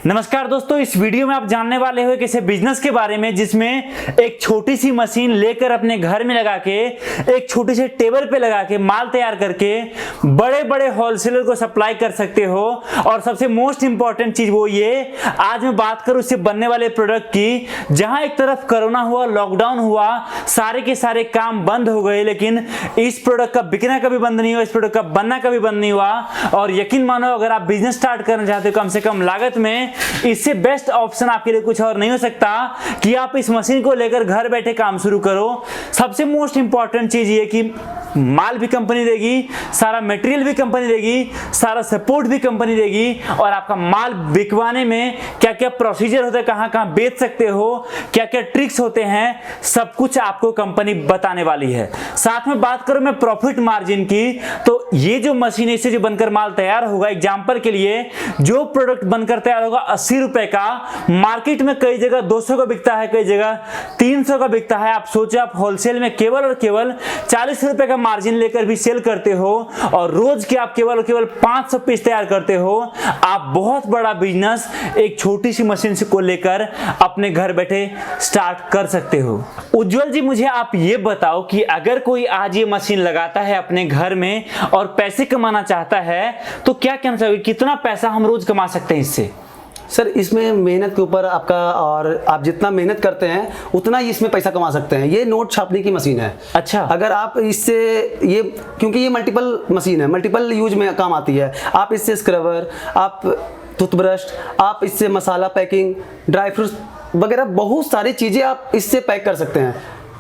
नमस्कार दोस्तों, इस वीडियो में आप जानने वाले हो किसी बिजनेस के बारे में जिसमें एक छोटी सी मशीन लेकर अपने घर में लगा के एक छोटी सी टेबल पे लगा के माल तैयार करके बड़े बड़े होलसेलर को सप्लाई कर सकते हो। और सबसे मोस्ट इंपॉर्टेंट चीज वो ये, आज मैं बात करूं उससे बनने वाले प्रोडक्ट की, जहां एक तरफ कोरोना हुआ, लॉकडाउन हुआ, सारे के सारे काम बंद हो गए, लेकिन इस प्रोडक्ट का बिकना कभी बंद नहीं हुआ, इस प्रोडक्ट का बनना कभी बंद नहीं हुआ। और यकीन मानो, अगर आप बिजनेस स्टार्ट करना चाहते हो कम से कम लागत में, इससे बेस्ट ऑप्शन आपके लिए कुछ और नहीं हो सकता कि आप इस मशीन को लेकर घर बैठे काम शुरू करो। सबसे मोस्ट इंपॉर्टेंट चीज ये कि माल भी कंपनी देगी, सारा मटेरियल भी कंपनी देगी, सारा सपोर्ट भी कंपनी देगी, और आपका माल बिकवाने में क्या क्या प्रोसीजर होता है, कहां कहां बेच सकते हो, क्या क्या ट्रिक्स होते हैं, सब कुछ आपको कंपनी बताने वाली है। साथ में बात करूं मैं प्रॉफिट मार्जिन की, तो ये जो मशीन इससे जो बनकर माल तैयार होगा, एग्जांपल के लिए जो प्रोडक्ट बनकर तैयार होगा 80 रुपए का, मार्केट में कई जगह 200 का बिकता है, कई जगह 300 का बिकता है। आप सोचे, आप होलसेल में केवल और केवल 40 रुपए का मार्जिन लेकर भी सेल करते हो और रोज के आप केवल और केवल 500 पीस तैयार करते हो। आप बहुत बड़ा बिजनेस एक छोटी सी मशीन को लेकर अपने घर बैठे स्टार्ट कर सकते हो। उज्जवल जी, मुझे आप ये बताओ कि अगर कोई आज ये मशीन लगाता है अपने घर में और पैसे कमाना चाहता है, तो क्या कहना चाहिए, कितना पैसा हम रोज कमा सकते हैं इससे? सर, इसमें मेहनत के ऊपर आपका, और आप जितना मेहनत करते हैं उतना ही इसमें पैसा कमा सकते हैं। ये नोट छापने की मशीन है। अच्छा। अगर आप इससे ये, क्योंकि ये मल्टीपल मशीन है, मल्टीपल यूज में काम आती है। आप इससे स्क्रबर, आप टूथब्रश, आप इससे मसाला पैकिंग, ड्राई फ्रूट्स वगैरह बहुत सारी चीज़ें आप इससे पैक कर सकते हैं।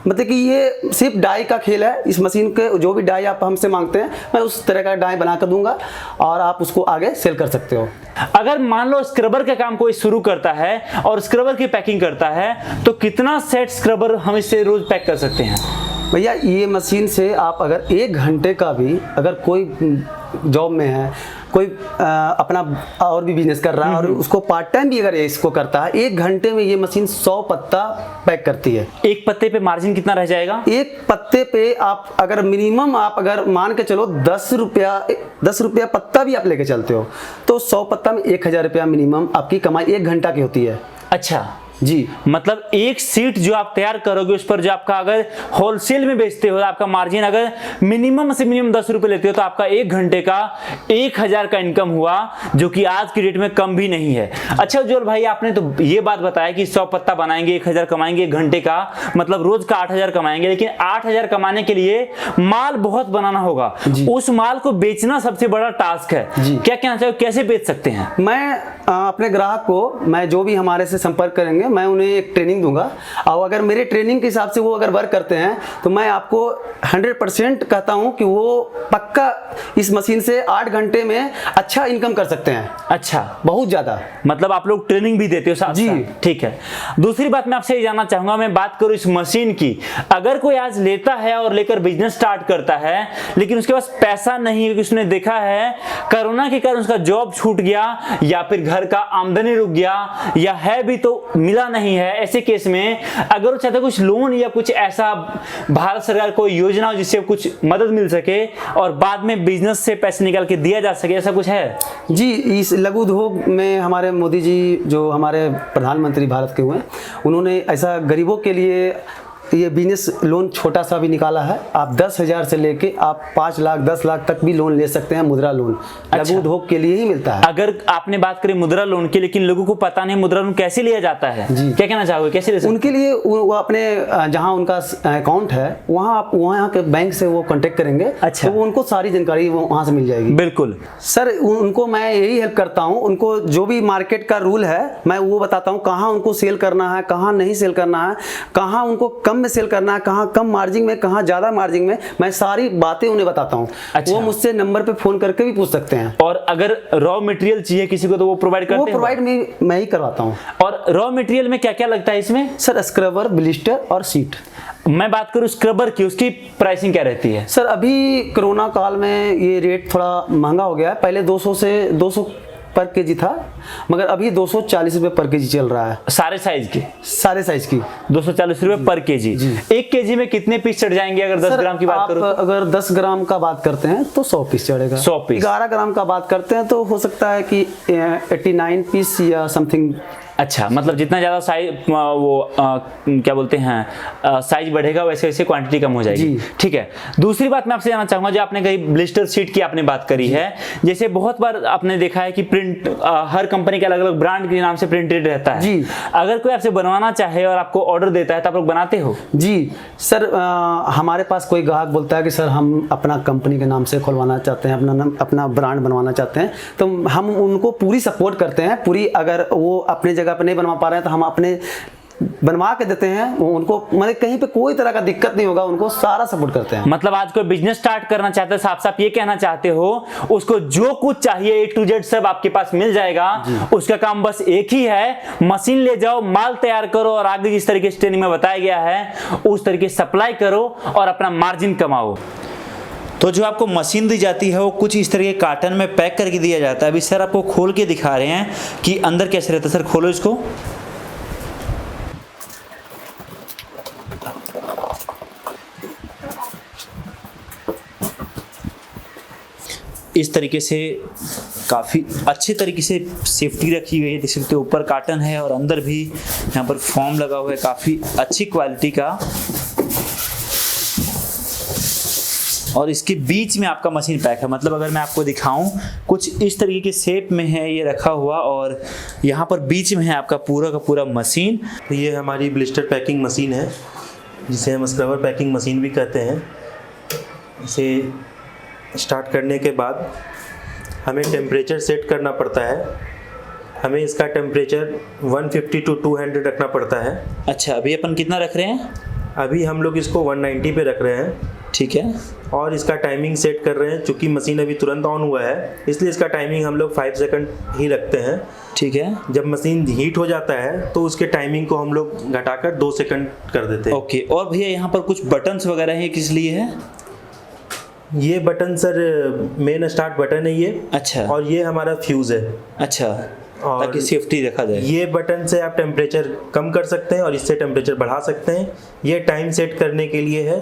मतलब कि ये सिर्फ डाई का खेल है। इस मशीन के जो भी डाई आप हमसे मांगते हैं, मैं उस तरह का डाई बना कर दूंगा और आप उसको आगे सेल कर सकते हो। अगर मान लो स्क्रबर का काम कोई शुरू करता है और स्क्रबर की पैकिंग करता है, तो कितना सेट स्क्रबर हम इससे रोज पैक कर सकते हैं? भैया, ये मशीन से आप अगर 1 घंटे का भी, अगर कोई जॉब में है, कोई अपना और भी बिजनेस कर रहा है और उसको पार्ट टाइम भी अगर इसको करता है, 1 घंटे में ये मशीन 100 पत्ता पैक करती है। एक पत्ते पे मार्जिन कितना रह जाएगा? एक पत्ते पे आप अगर मिनिमम, आप अगर मान के चलो 10 रुपया पत्ता भी आप लेके चलते हो, तो 100 पत्ता में 1000 रुपया मिनिमम आपकी कमाई 1 घंटा की होती है। अच्छा जी, मतलब एक सीट जो आप तैयार करोगे उस पर जो आपका, अगर होलसेल में बेचते हो, आपका मार्जिन अगर मिनिमम से मिनिमम 10 रुपए लेते हो, तो आपका 1 घंटे का 1000 का इनकम हुआ, जो कि आज की डेट में कम भी नहीं है। अच्छा उज्जवल भाई, आपने तो ये बात बताया कि 100 पत्ता बनाएंगे 1000 कमाएंगे 1 घंटे का, मतलब रोज का 8000 कमाएंगे, लेकिन 8000 कमाने के लिए माल बहुत बनाना होगा। उस माल को बेचना सबसे बड़ा टास्क है। क्या कहना चाहिए, कैसे बेच सकते हैं? मैं अपने ग्राहक को, मैं जो भी हमारे से संपर्क करेंगे, मैं उन्हें एक ट्रेनिंग दूंगा, और अगर मेरे ट्रेनिंग के हिसाब से वो अगर वर्क करते हैं, तो मैं आपको 100% कहता हूं कि वो पक्का इस मशीन से 8 घंटे में अच्छा इनकम कर सकते हैं। अच्छा, बहुत ज्यादा। मतलब आप लोग ट्रेनिंग भी देते हो साथ? जी, ठीक है। दूसरी बात मैं आपसे ये जानना चाहूंगा, मैं बात करूं इस मशीन की, अगर कोई आज लेता है और लेकर बिजनेस स्टार्ट करता है, लेकिन उसके पास पैसा नहीं है, उसने देखा है कोरोना के कारण उसका जॉब छूट गया, या फिर घर का आमदनी रुक गया, या है भी तो मिला नहीं है, ऐसे केस में अगर वो चाहता है कुछ लोन या कुछ ऐसा भारत सरकार कोई योजना हो जिससे कुछ मदद मिल सके और बाद में बिजनेस से पैसे निकाल के दिया जा सके, ऐसा कुछ है? जी, इस लघु उद्योग में हमारे मोदी जी, जो हमारे प्रधानमंत्री भारत के हुए, उन्होंने ऐसा गरीबों के लिए ये बिजनेस लोन छोटा सा भी निकाला है। आप 10,000 से लेके आप 5 लाख 10 लाख तक भी लोन ले सकते हैं, मुद्रा लोन। अच्छा। लघु उद्योग के लिए ही मिलता है। अगर आपने बात करी मुद्रा लोन की, लेकिन लोगों को पता नहीं मुद्रा लोन कैसे लिया जाता है, क्या कहना चाहोगे, कैसे ले सकते? उनके लिए वो अपने जहां उनका अकाउंट है, वहां आप वहां के बैंक से वो कांटेक्ट करेंगे। अच्छा। तो वो उनको सारी जानकारी वहां से मिल जाएगी। बिल्कुल सर, उनको मैं यही हेल्प करता हूं। उनको जो भी मार्केट का रूल है, मैं वो बताता हूं, कहां उनको सेल करना है, कहां नहीं सेल करना है, कहां उनको कम में सेल करना है, कहां कम मार्जिन में, कहां ज्यादा मार्जिन में, मैं सारी बातें उन्हें बताता हूं। अच्छा। वो मुझसे नंबर पे फोन करके भी पूछ सकते हैं। और अगर रॉ मटेरियल चाहिए किसी को, तो वो प्रोवाइड करते हैं? वो प्रोवाइड मैं ही करवाता हूं। और रॉ मटेरियल में क्या क्या लगता है इसमें? सर, स्क्रबर, ब्लिस्टर और सीट। मैं बात करूं स्क्रबर की, उसकी प्राइसिंग क्या रहती है? सर, अभी कोरोना काल में ये रेट थोड़ा महंगा हो गया है। पहले 200 से पर केजी था, मगर अभी 240 रुपये पर केजी चल रहा है सारे साइज के, सारे साइज की। 240 रुपए पर केजी। एक केजी में कितने पीस चढ़ जाएंगे अगर 10 ग्राम की बात करो? अगर 10 ग्राम का बात करते हैं तो 100 पीस चढ़ेगा। 100 पीस। 11 ग्राम का बात करते हैं तो हो सकता है कि 89 पीस या समथिंग। अच्छा, मतलब जितना ज़्यादा साइज क्या बोलते हैं साइज बढ़ेगा वैसे वैसे क्वांटिटी कम हो जाएगी। ठीक है। दूसरी बात मैं आपसे जानना चाहूंगा, जो आपने कही ब्लिस्टर शीट की आपने बात करी है, जैसे बहुत बार आपने देखा है कि प्रिंट हर कंपनी के अलग अलग ब्रांड के नाम से प्रिंटेड रहता है जी। अगर कोई आपसे बनवाना चाहे और आपको ऑर्डर देता है तो आप लोग बनाते हो? जी सर, हमारे पास कोई ग्राहक बोलता है कि सर हम अपना कंपनी के नाम से खुलवाना चाहते हैं, अपना ब्रांड बनवाना चाहते हैं, तो हम उनको पूरी सपोर्ट करते हैं पूरी। अगर वो अपने जगह पर नहीं बनवा पा रहे हैं तो हम अपने बनवा के देते हैं उनको, मतलब कहीं पे कोई तरह का दिक्कत नहीं होगा, उनको सारा सपोर्ट करते हैं। मतलब आज कोई बिजनेस स्टार्ट करना चाहते हैं, साफ साफ ये कहना चाहते हो, उसको जो कुछ चाहिए A to Z सब आपके पास मिल जाएगा। उसका काम बस एक ही है, मशीन ले जाओ, माल तैयार करो और आगे जिस तरीके से ट्रेनिंग में बताया गया है उस तरीके से सप्लाई करो और अपना मार्जिन कमाओ। तो जो आपको मशीन दी जाती है वो कुछ इस तरह के कार्टन में पैक करके दिया जाता है। अभी सर आपको खोल के दिखा रहे हैं कि अंदर कैसे रहता है। सर खोलो इसको। इस तरीके से काफ़ी अच्छे तरीके से सेफ्टी रखी गई है, देख सकते हो। ऊपर कार्टन है और अंदर भी यहाँ पर फॉर्म लगा हुआ है, काफ़ी अच्छी क्वालिटी का। और इसके बीच में आपका मशीन पैक है, मतलब अगर मैं आपको दिखाऊं कुछ इस तरीके के शेप में है ये रखा हुआ, और यहाँ पर बीच में है आपका पूरा का पूरा मशीन। तो ये हमारी ब्लिस्टर पैकिंग मशीन है, जिसे हम स्क्रबर पैकिंग मशीन भी कहते हैं। इसे स्टार्ट करने के बाद हमें टेम्परेचर सेट करना पड़ता है। हमें इसका टेम्परेचर 150 to 200 रखना पड़ता है। अच्छा, अभी अपन कितना रख रहे हैं? अभी हम लोग इसको 190 पे रख रहे हैं। ठीक है। और इसका टाइमिंग सेट कर रहे हैं, चूँकि मशीन अभी तुरंत ऑन हुआ है इसलिए इसका टाइमिंग हम लोग 5 सेकंड ही रखते हैं। ठीक है। जब मशीन हीट हो जाता है तो उसके टाइमिंग को हम लोग घटाकर 2 सेकंड कर देते हैं। ओके। और भैया यहाँ पर कुछ बटन्स वगैरह हैं, किस लिए है? ये button sir main start button है ये। अच्छा। और ये हमारा फ्यूज़ है। अच्छा, और ताकि सेफ्टी रखा जाए। ये बटन से आप टेम्परेचर कम कर सकते हैं और इससे टेम्परेचर बढ़ा सकते हैं। ये टाइम सेट करने के लिए है,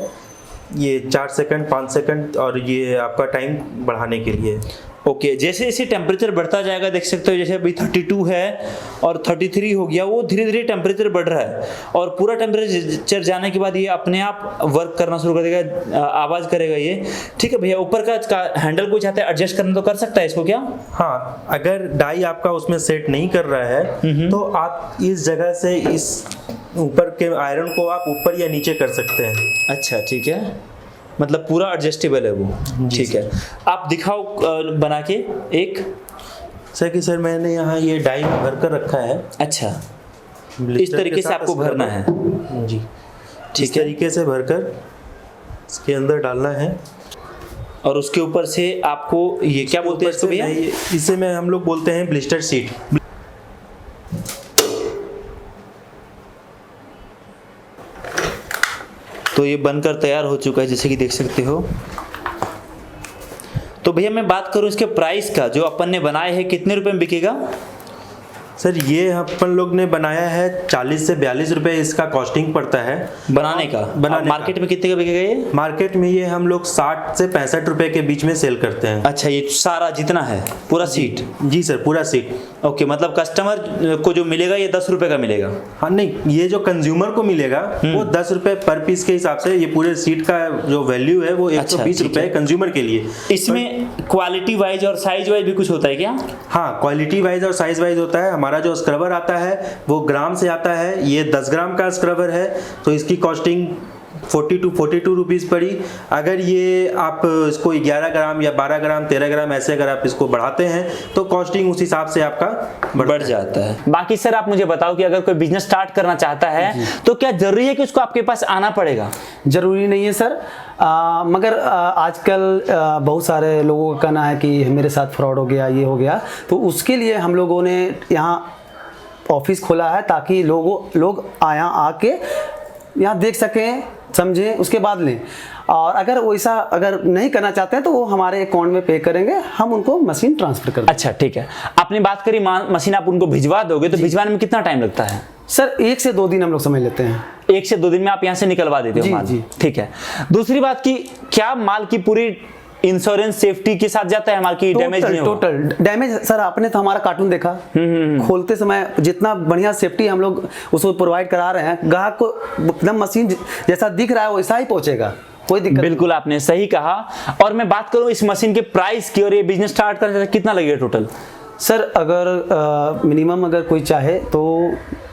ये 4 सेकंड 5 सेकंड, और ये आपका टाइम बढ़ाने के लिए। ओके। जैसे जैसे टेम्परेचर बढ़ता जाएगा, देख सकते हो जैसे अभी 32 है और 33 हो गया, वो धीरे धीरे टेम्परेचर बढ़ रहा है और पूरा टेम्परेचर जाने के बाद ये अपने आप वर्क करना शुरू कर देगा, आवाज़ करेगा ये। ठीक है भैया, ऊपर का हैंडल कोई चाहता है एडजस्ट करना तो कर सकता है इसको क्या? हाँ, अगर डाई आपका उसमें सेट नहीं कर रहा है तो आप इस जगह से इस ऊपर के आयरन को आप ऊपर या नीचे कर सकते हैं। अच्छा, ठीक है। मतलब पूरा एडजस्टेबल है वो। ठीक है, आप दिखाओ बना के एक। सर कि सर मैंने यहाँ ये डाई भर कर रखा है। अच्छा, इस तरीके से आपको भरना है जी। ठीक इस तरीके से भरकर इसके अंदर डालना है और उसके ऊपर से आपको ये क्या बोलते हैं इसको भैया? इसे में हम लोग बोलते हैं ब्लिस्टर शीट। तो ये बनकर तैयार हो चुका है, जैसे कि देख सकते हो। तो भैया मैं बात करूं इसके प्राइस का, जो अपन ने बनाए हैं कितने रुपए में बिकेगा? सर ये अपन लोग ने बनाया है 40 से 42 रुपए इसका कॉस्टिंग पड़ता है बनाने का। मार्केट में कितने का बिकेगा ये? मार्केट में ये हम लोग 60 से 65 रुपए के बीच में सेल करते हैं। अच्छा, ये सारा जितना है पूरा सीट? जी सर, पूरा सीट। ओके, मतलब कस्टमर को जो मिलेगा ये 10 रुपए का मिलेगा? हाँ नहीं, ये जो कंज्यूमर को मिलेगा वो 10 रुपए पर पीस के हिसाब से, ये पूरे सीट का जो वैल्यू है वो 120 रुपए कंज्यूमर के लिए। इसमें क्वालिटी वाइज और साइज वाइज भी कुछ होता है क्या? हाँ, क्वालिटी वाइज और साइज वाइज होता है। हमारा जो स्क्रबर आता है वो ग्राम से आता है। ये 10 ग्राम का स्क्रबर है तो इसकी कॉस्टिंग 40 to 42 रुपीज़ पड़ी। अगर ये आप इसको 11 ग्राम या 12 ग्राम 13 ग्राम ऐसे अगर आप इसको बढ़ाते हैं तो कॉस्टिंग उस हिसाब से आपका बढ़ जाता है। बाकी सर आप मुझे बताओ कि अगर कोई बिजनेस स्टार्ट करना चाहता है तो क्या जरूरी है कि उसको आपके पास आना पड़ेगा? जरूरी नहीं है सर, मगर आजकल बहुत सारे लोगों का कहना है कि मेरे साथ फ्रॉड हो गया, ये हो गया, तो उसके लिए हम लोगों ने यहाँ ऑफिस खोला है ताकि लोग आके यहाँ देख सकें, समझें, उसके बाद लें। और अगर वैसा अगर नहीं करना चाहते हैं तो वो हमारे अकाउंट में पे करेंगे, हम उनको मशीन ट्रांसफर कर देंगे। अच्छा ठीक है, आपने बात करी मशीन आप उनको भिजवा दोगे, तो भिजवाने में कितना टाइम लगता है? सर 1 से 2 दिन हम लोग समझ लेते हैं। 1 से 2 दिन में आप यहाँ से निकलवा देते हो जी, माल? जी। ठीक है। दूसरी बात की क्या माल की पूरी इंश्योरेंस सेफ्टी के साथ जाता है माल की, डैमेज नहीं होगा? टोटल डैमेज सर, आपने तो हमारा कार्टून देखा, खोलते समय जितना बढ़िया सेफ्टी हम लोग उसको प्रोवाइड करा रहे हैं, ग्राहक को एकदम मशीन जैसा दिख रहा है वैसा ही पहुंचेगा, कोई दिक्कत बिल्कुल आपने सही कहा। और मैं बात करूं इस मशीन के प्राइस की, और ये बिजनेस स्टार्ट करने कितना लगेगा टोटल? सर अगर मिनिमम अगर कोई चाहे तो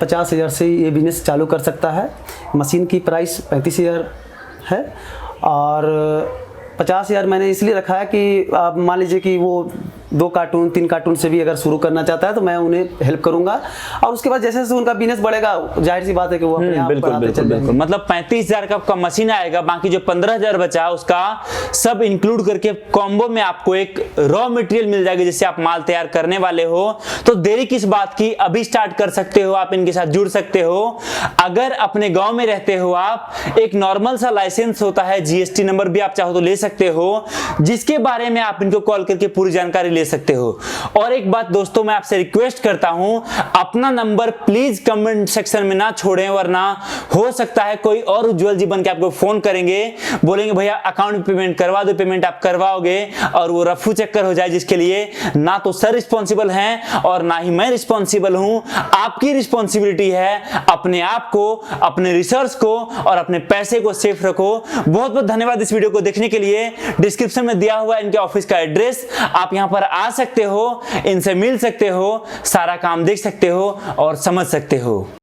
50,000 से ये बिजनेस चालू कर सकता है। मशीन की प्राइस 35,000 है, और 50,000 मैंने इसलिए रखा है कि आप मान लीजिए कि वो 2 कार्टून 3 कार्टून से भी अगर शुरू करना चाहता है तो मैं उन्हें हेल्प करूंगा, और उसके बाद जैसे जैसे उनका बिजनेस बढ़ेगा जाहिर सी बात है कि वो अपने आप बिल्कुल बढ़ाते बिल्कुल चले बिल्कुल। मतलब 35,000 का आपका मशीन आएगा, बाकी जो 15,000 बचा उसका सब इंक्लूड करके कॉम्बो में आपको एक रॉ मटेरियल मिल जाएगा जिससे आप माल तैयार करने वाले हो। तो देरी किस बात की, अभी स्टार्ट कर सकते हो, आप इनके साथ जुड़ सकते हो। अगर अपने गांव में रहते हो आप, एक नॉर्मल सा लाइसेंस होता है, जीएसटी नंबर भी आप चाहो तो ले सकते हो, जिसके बारे में आप इनको कॉल करके पूरी जानकारी ले सकते हो। और एक बात दोस्तों मैं आपसे रिक्वेस्ट करता हूं, अपना नंबर प्लीज कमेंट सेक्शन में ना छोड़ें, वरना हो सकता है कोई और उज्जवल जी बन के आपको फोन करेंगे, बोलेंगे भैया अकाउंट में पेमेंट करवा दो, पेमेंट आप करवाओगे और वो रफू चक्कर हो जाए, जिसके लिए ना तो सर रिस्पॉन्सिबल हैं और ना ही मैं रिस्पॉन्सिबल हूं। आपकी रिस्पॉन्सिबिलिटी है अपने आप को, अपने रिसर्च को और अपने पैसे को सेफ रखो। बहुत बहुत धन्यवाद इस वीडियो को देखने के लिए। डिस्क्रिप्शन में दिया हुआ इनके ऑफिस का एड्रेस, आप यहां पर आ सकते हो, इनसे मिल सकते हो, सारा काम देख सकते हो और समझ सकते हो।